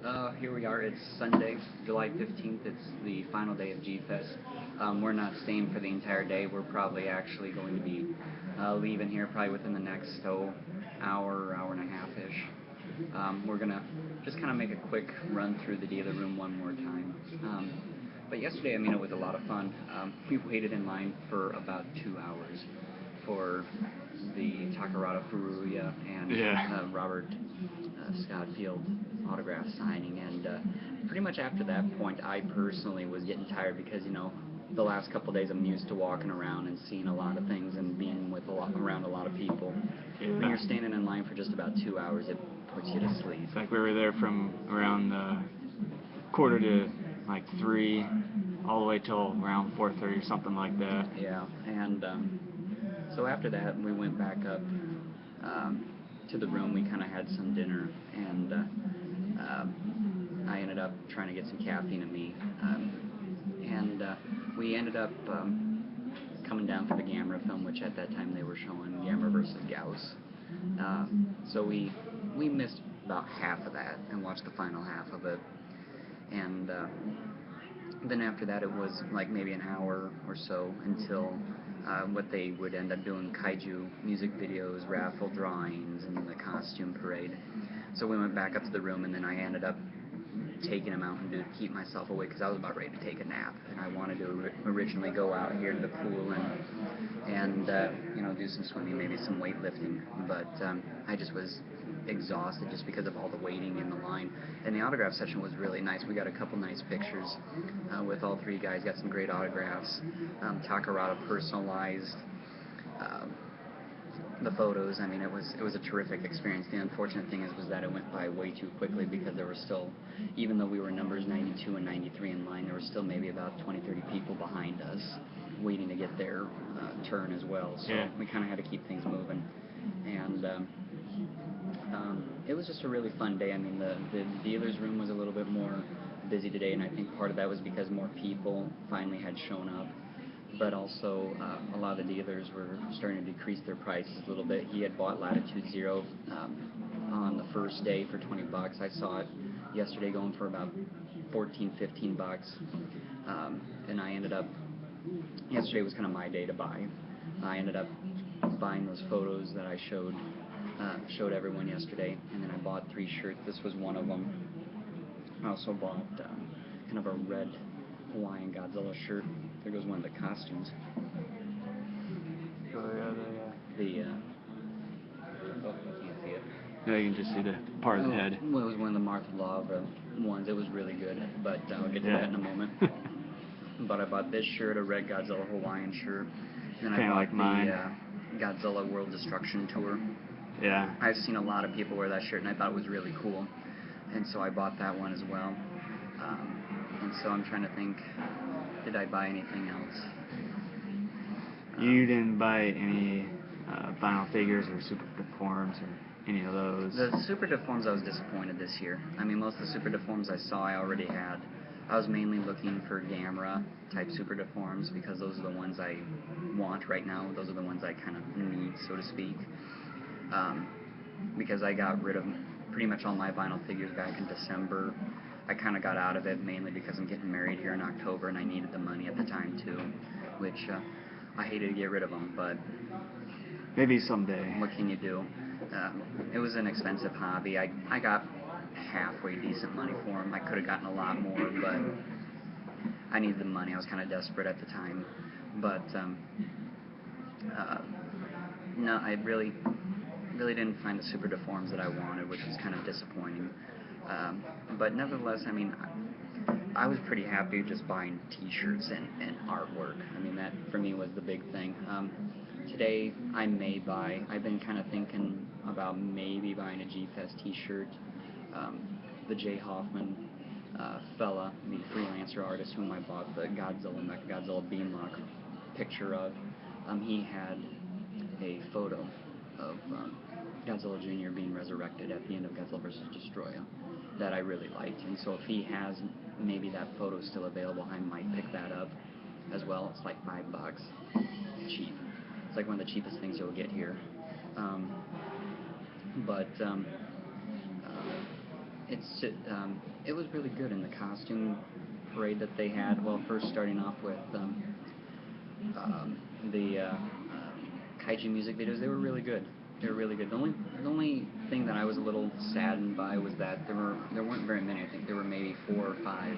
Here we are. It's Sunday, July 15th. It's the final day of G-Fest. We're not staying for the entire day. We're probably actually going to be leaving here probably within the next hour and a half-ish. We're going to just kind of make a quick run through the dealer room one more time. But yesterday, I mean, it was a lot of fun. We waited in line for about 2 hours for the Takarada Furuya and Robert Scott Field autograph signing, and pretty much after that point I personally was getting tired because, you know, the last couple of days I'm used to walking around and seeing a lot of things and being with around a lot of people. When you're standing in line for just about 2 hours, it puts you to sleep. It's like we were there from around quarter to like 3 all the way till around 4:30 or something like that. Yeah, and so after that we went back up to the room. We kind of had some dinner, and I ended up trying to get some caffeine in me, and we ended up coming down for the Gamera film, which at that time they were showing Gamera versus Gauss. So we missed about half of that and watched the final half of it, and then after that it was like maybe an hour or so until what they would end up doing, Kaiju music videos, raffle drawings, and the costume parade. So we went back up to the room, and then I ended up taking a Mountain Dew to keep myself awake because I was about ready to take a nap, and I wanted to originally go out here to the pool and you know, do some swimming, maybe some weightlifting, but I just was exhausted just because of all the waiting in the line. And the autograph session was really nice. We got a couple nice pictures with all three guys. Got some great autographs. Takarada personalized the photos. I mean, it was a terrific experience. The unfortunate thing was that it went by way too quickly because there were still, even though we were numbers 92 and 93 in line, there were still maybe about 20-30 people behind us waiting to get their turn as well. So we kind of had to keep things moving. And it was just a really fun day. I mean, the dealer's room was a little bit more busy today, and I think part of that was because more people finally had shown up. But also, a lot of the dealers were starting to decrease their prices a little bit. He had bought Latitude Zero on the first day for $20. I saw it yesterday going for about $14-15, and I ended up, yesterday was kind of my day to buy. I ended up buying those photos that I showed everyone yesterday, and then I bought 3 shirts. This was one of them. I also bought kind of a red Hawaiian Godzilla shirt. There goes one of the costumes. Oh you can't see it. Yeah, you can just see the part of the head. Well, it was one of the Martha Lavra ones. It was really good, but I'll get to that in a moment. But I bought this shirt, a red Godzilla Hawaiian shirt, and then I bought like mine. the Godzilla World Destruction Tour. Yeah. I've seen a lot of people wear that shirt, and I thought it was really cool, and so I bought that one as well. And so I'm trying to think, did I buy anything else? You didn't buy any vinyl figures or super deforms or any of those? The super deforms, I was disappointed this year. I mean, most of the super deforms I saw I already had. I was mainly looking for Gamera type super deforms because those are the ones I want right now. Those are the ones I kind of need, so to speak. Because I got rid of pretty much all my vinyl figures back in December. I kind of got out of it mainly because I'm getting married here in October, and I needed the money at the time too, which I hated to get rid of them, but maybe someday. What can you do? It was an expensive hobby. I got halfway decent money for them. I could have gotten a lot more, but I needed the money. I was kind of desperate at the time, but no, I really didn't find the super deforms that I wanted, which was kind of disappointing. But nevertheless, I mean, I was pretty happy just buying t-shirts and artwork. I mean, that for me was the big thing. Today I may buy, I've been kind of thinking about maybe buying a G-Fest t-shirt. The Jay Hoffman fella, the freelancer artist whom I bought the Godzilla Mechagodzilla Beamlock picture of, he had a photo of Godzilla Jr. being resurrected at the end of Godzilla vs. Destroya that I really liked, and so if he has maybe that photo still available, I might pick that up as well. It's like $5, cheap. It's like one of the cheapest things you'll get here. it was really good in the costume parade that they had. Well, first starting off with the Kaiju music videos, they were really good. They were really good. The only thing that I was a little saddened by was that there weren't very many. I think there were maybe 4 or 5.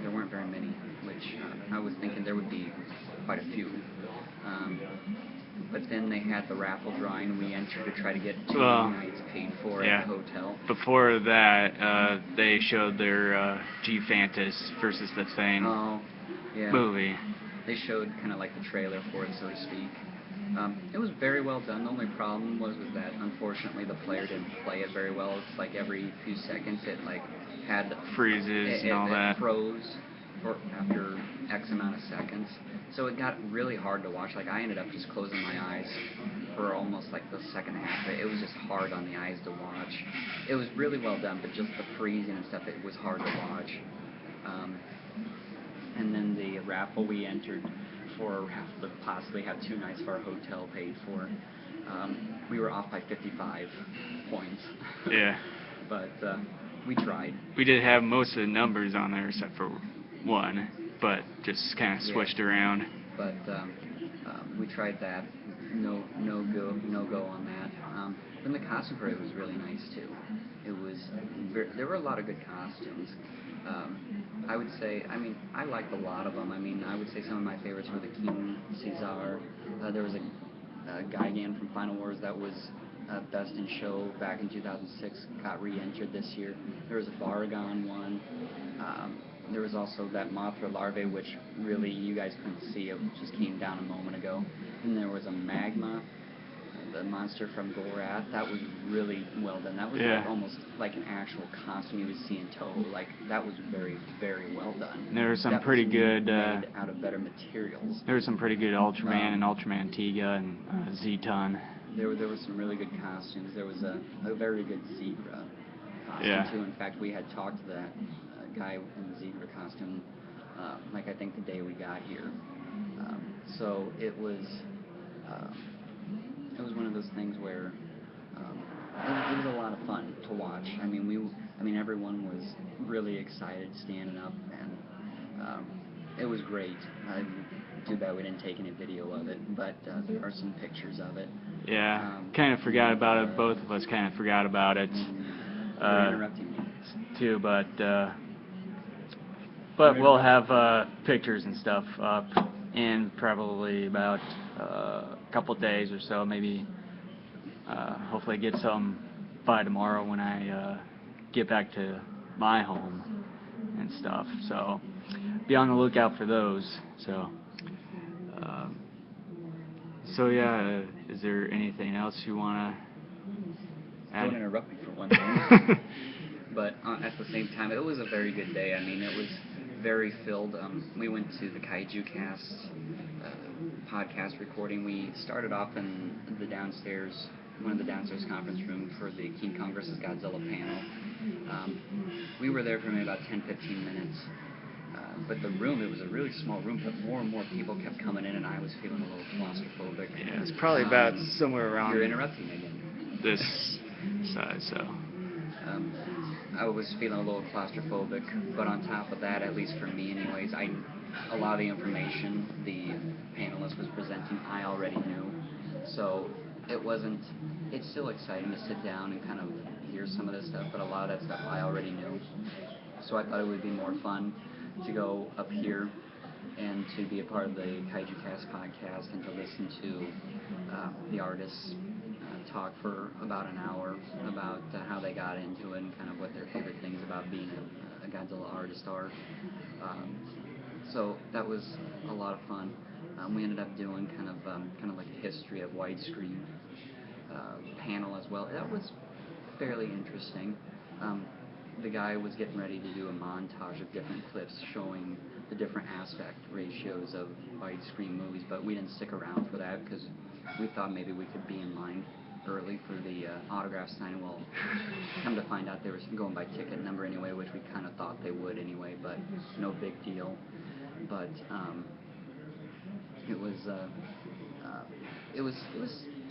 There weren't very many, which I was thinking there would be quite a few. But then they had the raffle drawing. We entered to try to get 2 nights paid for at the hotel. Before that, they showed their G Fantas versus the Thing movie. They showed kind of like the trailer for it, so to speak. It was very well done. The only problem was that unfortunately the player didn't play it very well. It's like every few seconds it like had freezes and all that. It froze for after X amount of seconds. So it got really hard to watch. Like I ended up just closing my eyes for almost like the second half of it. It was just hard on the eyes to watch. It was really well done, but just the freezing and stuff, it was hard to watch. And then the raffle we entered for a raffle to possibly have 2 nights for our hotel paid for. We were off by 55 points. Yeah. But we tried. We did have most of the numbers on there except for one, but just kind of switched around. But we tried that. No go on that. Then the costume parade was really nice too. It was there were a lot of good costumes. I would say, I mean, I liked a lot of them. I mean, I would say some of my favorites were the King Caesar. There was a Gigan from Final Wars that was Best in Show back in 2006, got re-entered this year. There was a Baragon one. There was also that Mothra larvae, which really you guys couldn't see. It just came down a moment ago. And there was a Magma, the monster from Gorath. That was really well done. That was like almost like an actual costume you would see in Toho. Like that was very, very well done. There were some pretty good made out of better materials. There was some pretty good Ultraman and Ultraman Tiga and Z-Ton. There were some really good costumes. There was a very good zebra costume too. In fact, we had talked to that guy in the zebra costume, like I think the day we got here. So it was one of those things where it was a lot of fun to watch. I mean, everyone was really excited, standing up, and it was great. Too bad we didn't take any video of it, but there are some pictures of it. Yeah, kind of forgot about it. Both of us kind of forgot about it. You're interrupting me. Too, but we'll have pictures and stuff up in probably about a couple days or so. Maybe hopefully get some by tomorrow when I get back to my home and stuff. So be on the lookout for those. So yeah, is there anything else you want to add? Don't interrupt me for one thing. But at the same time, it was a very good day. I mean, it was very filled. We went to the Kaiju Cast podcast recording. We started off in the downstairs, one of the downstairs conference room for the King Kong vs. Godzilla panel. We were there for maybe about 10-15 minutes. But the room, it was a really small room, but more and more people kept coming in, and I was feeling a little claustrophobic. Yeah, it's probably about somewhere around... You're interrupting me again. This size, so... I was feeling a little claustrophobic, but on top of that, at least for me anyways, a lot of the information the panelist was presenting, I already knew. So it's still exciting to sit down and kind of hear some of this stuff, but a lot of that stuff I already knew. So I thought it would be more fun to go up here and to be a part of the Kaiju Cast podcast and to listen to the artists talk for about an hour about how they got into it and kind of what their favorite things about being a Godzilla artist are. So that was a lot of fun. We ended up doing kind of like a history of widescreen panel as well. That was fairly interesting. The guy was getting ready to do a montage of different clips showing the different aspect ratios of widescreen movies, but we didn't stick around for that because we thought maybe we could be in line early for the autograph signing. Well, come to find out they were going by ticket number anyway, which we kind of thought they would anyway, but no big deal. But it was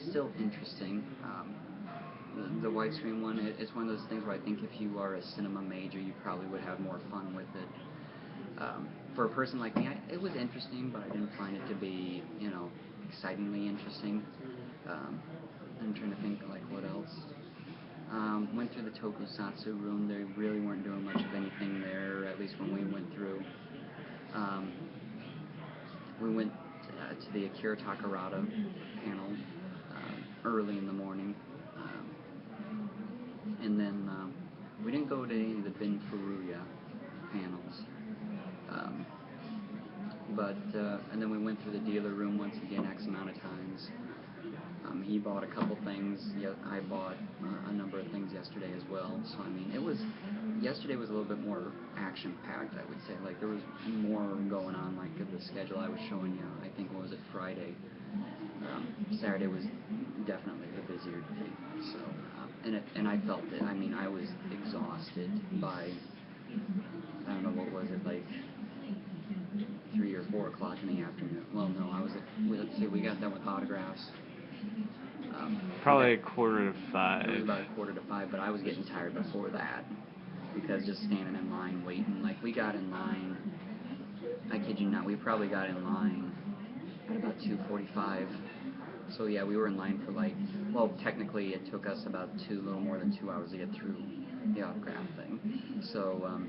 still interesting. the widescreen one, it's one of those things where I think if you are a cinema major, you probably would have more fun with it. For a person like me, it was interesting, but I didn't find it to be, excitingly interesting. I'm trying to think, like, what else. Went through the tokusatsu room. They really weren't doing much of anything there, at least when we went through. We went to the Akira Takarada panel early in the morning. And then we didn't go to any of the Bin Furuya panels. And then we went through the dealer room once again X amount of times. He bought a couple things. I bought a number of things yesterday as well. So I mean, yesterday was a little bit more action-packed, I would say. Like there was more going on. Like the schedule I was showing you, I think what was it, Friday. Saturday was definitely the busier day. So and I felt it. I mean, I was exhausted by, I don't know, what was it, like 3 or 4 o'clock in the afternoon. Well, no, let's see, we got done with autographs. Probably 4:45. It was about 4:45, but I was getting tired before that because just standing in line waiting. Like we got in line, I kid you not, we probably got in line at about 2:45. So yeah, we were in line for technically it took us about a little more than 2 hours to get through the autograph thing. So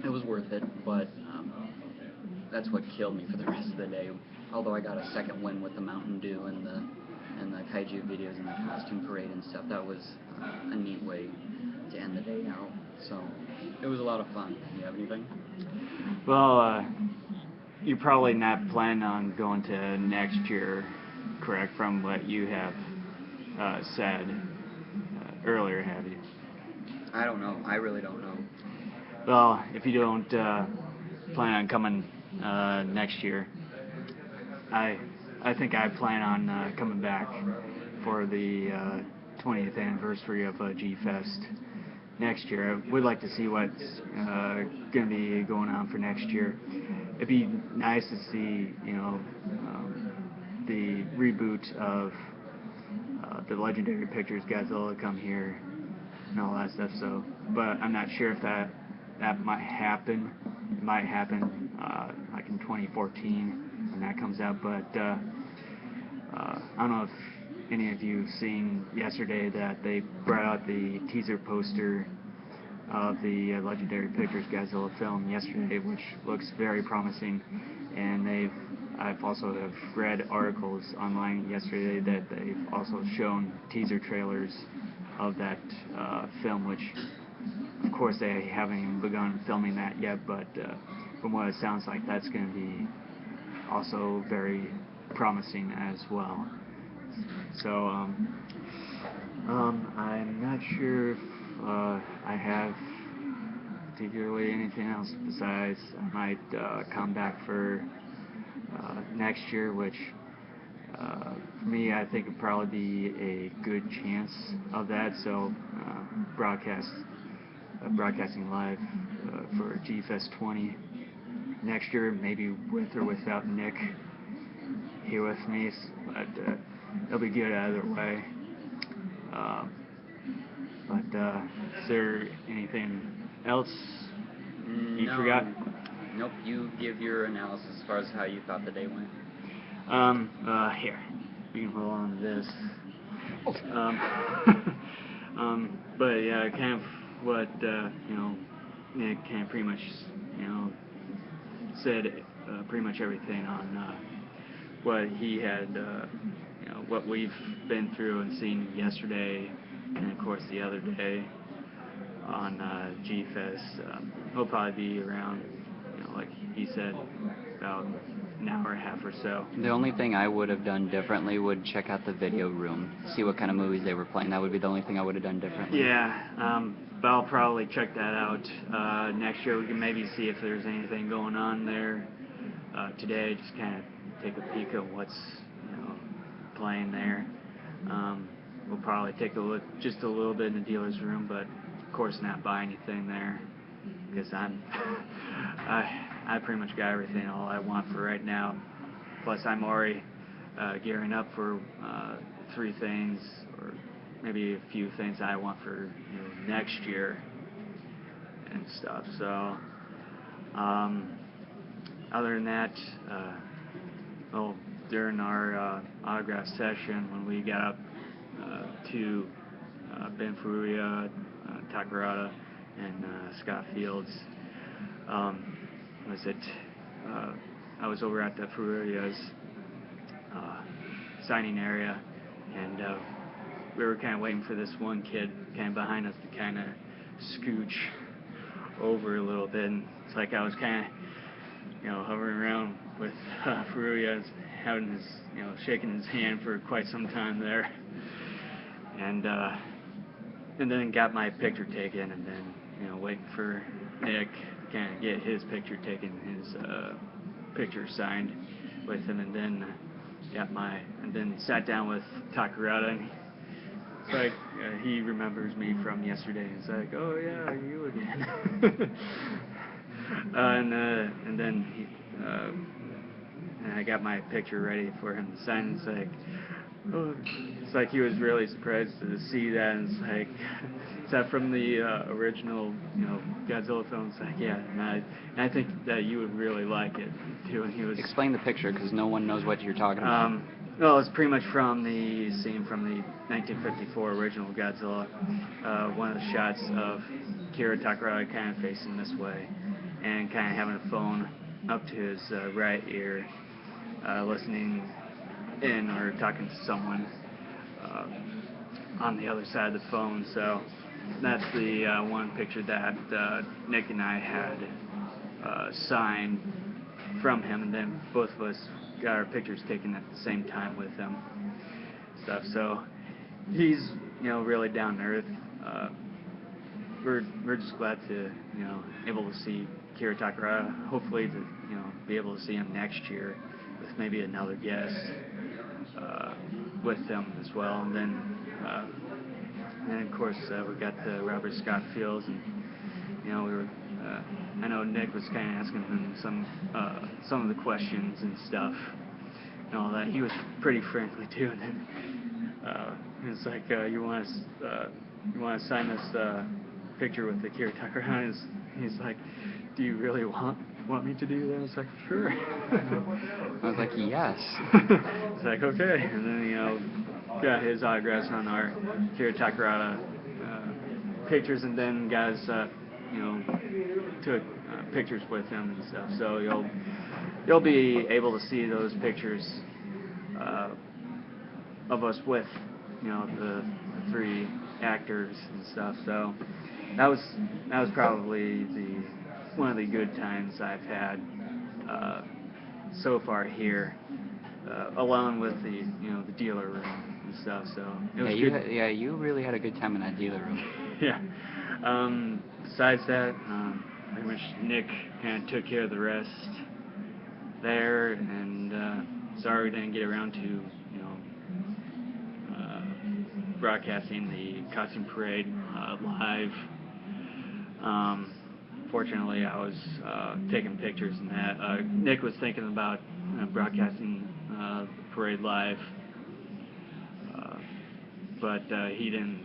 it was worth it, but that's what killed me for the rest of the day. Although I got a second win with the Mountain Dew and the Kaiju videos and the costume parade and stuff. That was a neat way to end the day out. So it was a lot of fun. Do you have anything? Well, you're probably not planning on going to next year, correct, from what you have said earlier, have you? I don't know. I really don't know. Well, if you don't plan on coming next year, I think I plan on coming back for the 20th anniversary of G-Fest next year. I would like to see what's going to be going on for next year. It'd be nice to see, the reboot of the Legendary Pictures Godzilla come here and all that stuff. So, but I'm not sure if that might happen. It might happen like in 2014 when that comes out. But I don't know if any of you have seen yesterday that they brought out the teaser poster of the Legendary Pictures Godzilla film yesterday, which looks very promising. And I've also have read articles online yesterday that they've also shown teaser trailers of that film, which of course they haven't even begun filming that yet, but from what it sounds like, that's going to be also very promising as well. So I'm not sure if I have particularly anything else besides I might come back for next year, which for me I think would probably be a good chance of that. So broadcasting live for G-Fest 20 next year, maybe with or without Nick here with me, but it'll be good either way. But is there anything else you forgot? Nope, you give your analysis as far as how you thought the day went. Here, you can hold on to this. But yeah, kind of what, Nick kind of pretty much, said pretty much everything on what he had, what we've been through and seen yesterday, and of course the other day on G-Fest. He'll probably be around, like he said, about an hour and a half or so. The only thing I would have done differently would check out the video room, see what kind of movies they were playing. That would be the only thing I would have done differently. Yeah, but I'll probably check that out next year. We can maybe see if there's anything going on there today. Just kind of take a peek at what's playing there. We'll probably take a look just a little bit in the dealer's room, but of course not buy anything there because I pretty much got everything all I want for right now. Plus I'm already gearing up for 3 things, or maybe a few things I want for next year and stuff. So other than that, well, during our autograph session when we got up to Ben Furia, Takarada, and Scott Fields, I was over at the Furia's signing area, and we were kind of waiting for this one kid kind of behind us to kind of scooch over a little bit, and it's like I was kind of, hovering around with Furia, having his, shaking his hand for quite some time there, and then got my picture taken, and then, waiting for Nick to kind of get his picture taken, his picture signed with him, and then sat down with Takarada, and it's like he remembers me from yesterday. He's like, "Oh yeah, you again." and then and I got my picture ready for him to sign. It's like he was really surprised to see that. And it's like, is that from the original, Godzilla film? It's like, yeah, and I think that you would really like it too. And he was Explain the picture, because no one knows what you're talking about. Well, it's pretty much from the scene from the 1954 original Godzilla. One of the shots of Kira Takarada kind of facing this way and kind of having a phone up to his right ear, listening in or talking to someone on the other side of the phone. So that's the one picture that Nick and I had signed from him, and then both of us got our pictures taken at the same time with him. So he's really down to earth. We're just glad to able to see Kira Takarada. Hopefully to be able to see him next year with maybe another guest with him as well. And then of course we got the Robert Scott Fields, and we were. I know Nick was kind of asking him some of the questions and stuff and all that. He was pretty friendly too. And then it's like, you want to sign this picture with the Kira Takarada? He's like, do you really want me to do that? It's like, sure. I was like, yes. It's like, okay. And then got his autographs on our Kira Takarada pictures, and then guys took pictures with him and stuff. So you'll be able to see those pictures of us with the three actors and stuff. So that was probably one of the good times I've had so far here, along with the the dealer room and stuff. So it was good. You really had a good time in that dealer room. Yeah. Besides that, pretty much Nick kind of took care of the rest there, and sorry we didn't get around to broadcasting the costume parade live. Fortunately, I was taking pictures and that. Nick was thinking about broadcasting the parade live, but he didn't.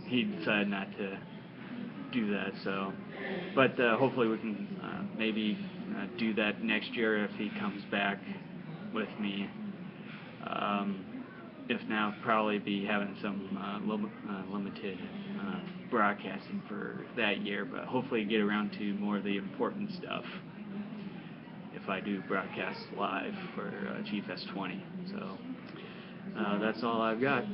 He decided not to do that. So, but hopefully we can maybe do that next year if he comes back with me. If not, probably be having some limited broadcasting for that year, but hopefully get around to more of the important stuff if I do broadcast live for GFest 20. So that's all I've got.